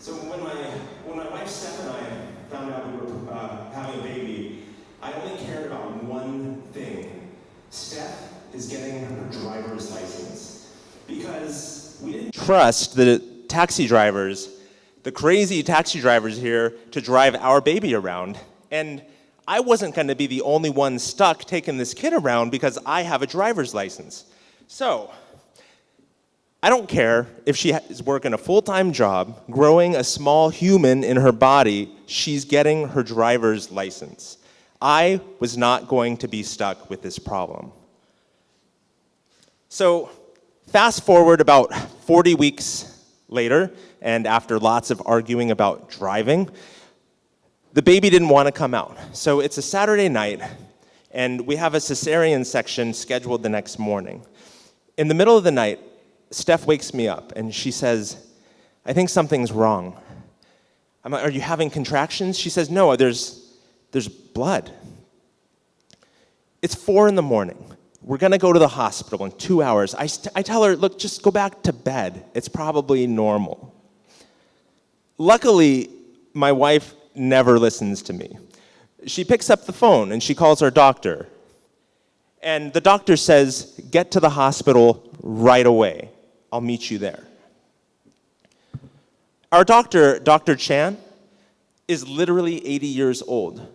So when my wife Steph and I found out we were having a baby, I only cared about one thing. Steph is getting her driver's license. Because we didn't trust the taxi drivers, the crazy taxi drivers here, to drive our baby around. And I wasn't going to be the only one stuck taking this kid around because I have a driver's license. So, I don't care if she is working a full-time job, growing a small human in her body, she's getting her driver's license. I was not going to be stuck with this problem. So, fast forward about 40 weeks later, and after lots of arguing about driving, the baby didn't want to come out. So it's a Saturday night, and we have a cesarean section scheduled the next morning. In the middle of the night, Steph wakes me up, and she says, I think something's wrong. I'm like, are you having contractions? She says, no, there's blood. It's 4 a.m. We're going to go to the hospital in 2 hours. I tell her, look, just go back to bed. It's probably normal. Luckily, my wife never listens to me. She picks up the phone and she calls her doctor. And the doctor says, get to the hospital right away. I'll meet you there. Our doctor, Dr. Chan, is literally 80 years old.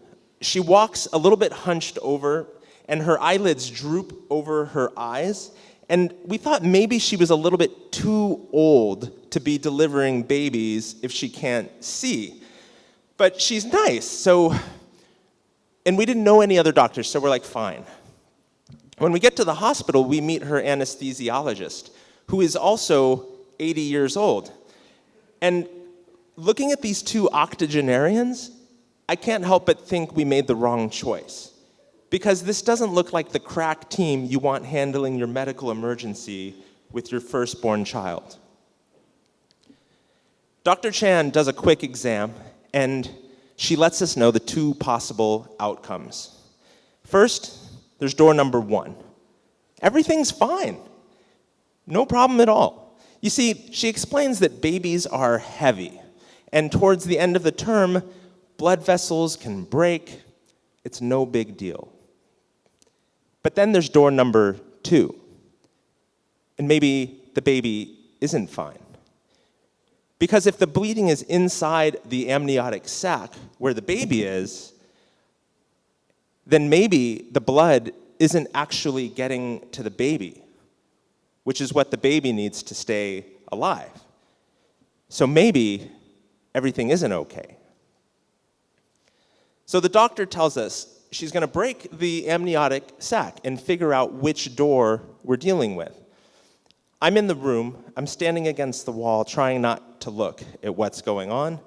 She walks a little bit hunched over, and her eyelids droop over her eyes. And we thought maybe she was a little bit too old to be delivering babies if she can't see. But she's nice, and we didn't know any other doctors, so we're like, fine. When we get to the hospital, we meet her anesthesiologist, who is also 80 years old. And looking at these two octogenarians, I can't help but think we made the wrong choice. Because this doesn't look like the crack team you want handling your medical emergency with your firstborn child. Dr. Chan does a quick exam, and she lets us know the two possible outcomes. First, there's door number 1. Everything's fine. No problem at all. You see, she explains that babies are heavy, and towards the end of the term, blood vessels can break. It's no big deal. But then there's door number 2, and maybe the baby isn't fine. Because if the bleeding is inside the amniotic sac where the baby is, then maybe the blood isn't actually getting to the baby, which is what the baby needs to stay alive. So maybe everything isn't okay. So the doctor tells us she's going to break the amniotic sac and figure out which door we're dealing with. I'm in the room, I'm standing against the wall, trying not to look at what's going on.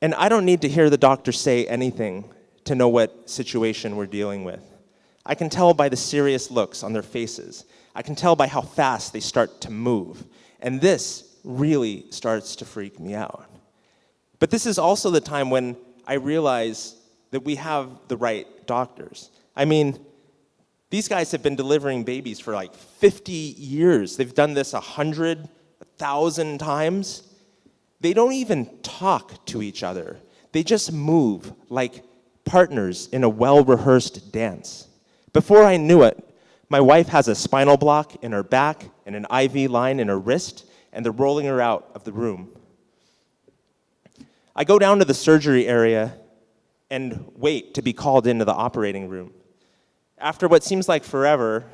And I don't need to hear the doctor say anything to know what situation we're dealing with. I can tell by the serious looks on their faces. I can tell by how fast they start to move. And this really starts to freak me out. But this is also the time when I realize that we have the right doctors. I mean, these guys have been delivering babies for like 50 years. They've done this 100, 1,000 times. They don't even talk to each other. They just move like partners in a well-rehearsed dance. Before I knew it, my wife has a spinal block in her back and an IV line in her wrist, and they're rolling her out of the room. I go down to the surgery area and wait to be called into the operating room. After what seems like forever,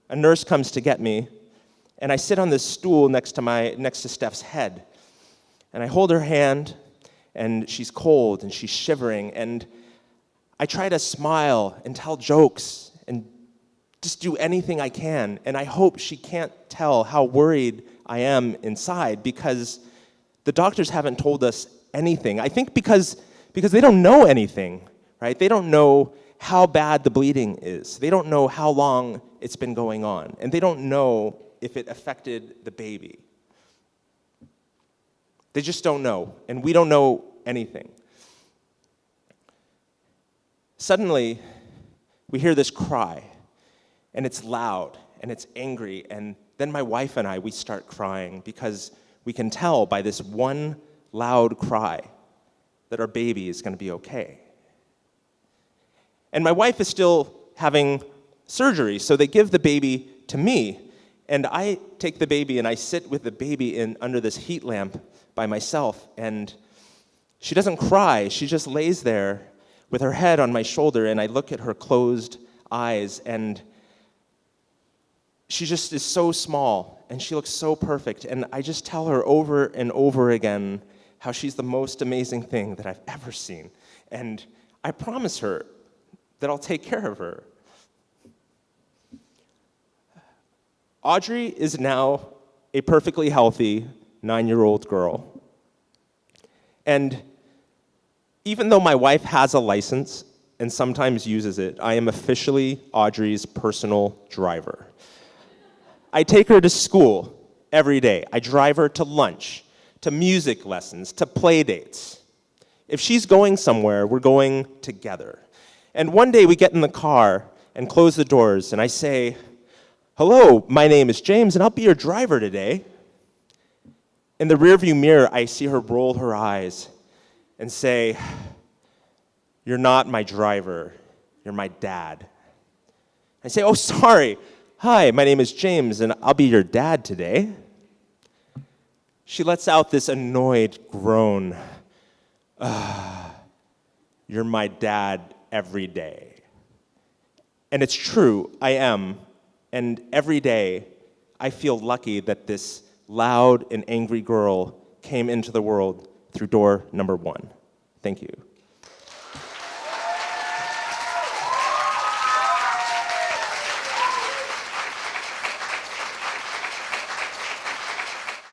a nurse comes to get me, and I sit on this stool next to Steph's head. And I hold her hand, and she's cold, and she's shivering, and I try to smile and tell jokes and just do anything I can, and I hope she can't tell how worried I am inside, because the doctors haven't told us anything. I think because they don't know anything, right? They don't know how bad the bleeding is. They don't know how long it's been going on, and they don't know if it affected the baby. They just don't know, and we don't know anything. Suddenly, we hear this cry, and it's loud, and it's angry, and then my wife and I, we start crying because we can tell by this one loud cry that our baby is going to be okay. And my wife is still having surgery, so they give the baby to me, and I take the baby and I sit with the baby under this heat lamp by myself, and she doesn't cry, she just lays there with her head on my shoulder, and I look at her closed eyes, and she just is so small, and she looks so perfect, and I just tell her over and over again how she's the most amazing thing that I've ever seen, and I promise her that I'll take care of her. Audrey is now a perfectly healthy 9-year-old girl. And even though my wife has a license and sometimes uses it, I am officially Audrey's personal driver. I take her to school every day. I drive her to lunch, to music lessons, to play dates. If she's going somewhere, we're going together. And one day we get in the car and close the doors, and I say, "Hello, my name is James, and I'll be your driver today." In the rearview mirror, I see her roll her eyes and say, "You're not my driver, you're my dad." I say, "Oh, sorry. Hi, my name is James, and I'll be your dad today." She lets out this annoyed groan. "You're my dad every day." And it's true, I am. And every day, I feel lucky that this loud and angry girl came into the world through door number 1. Thank you.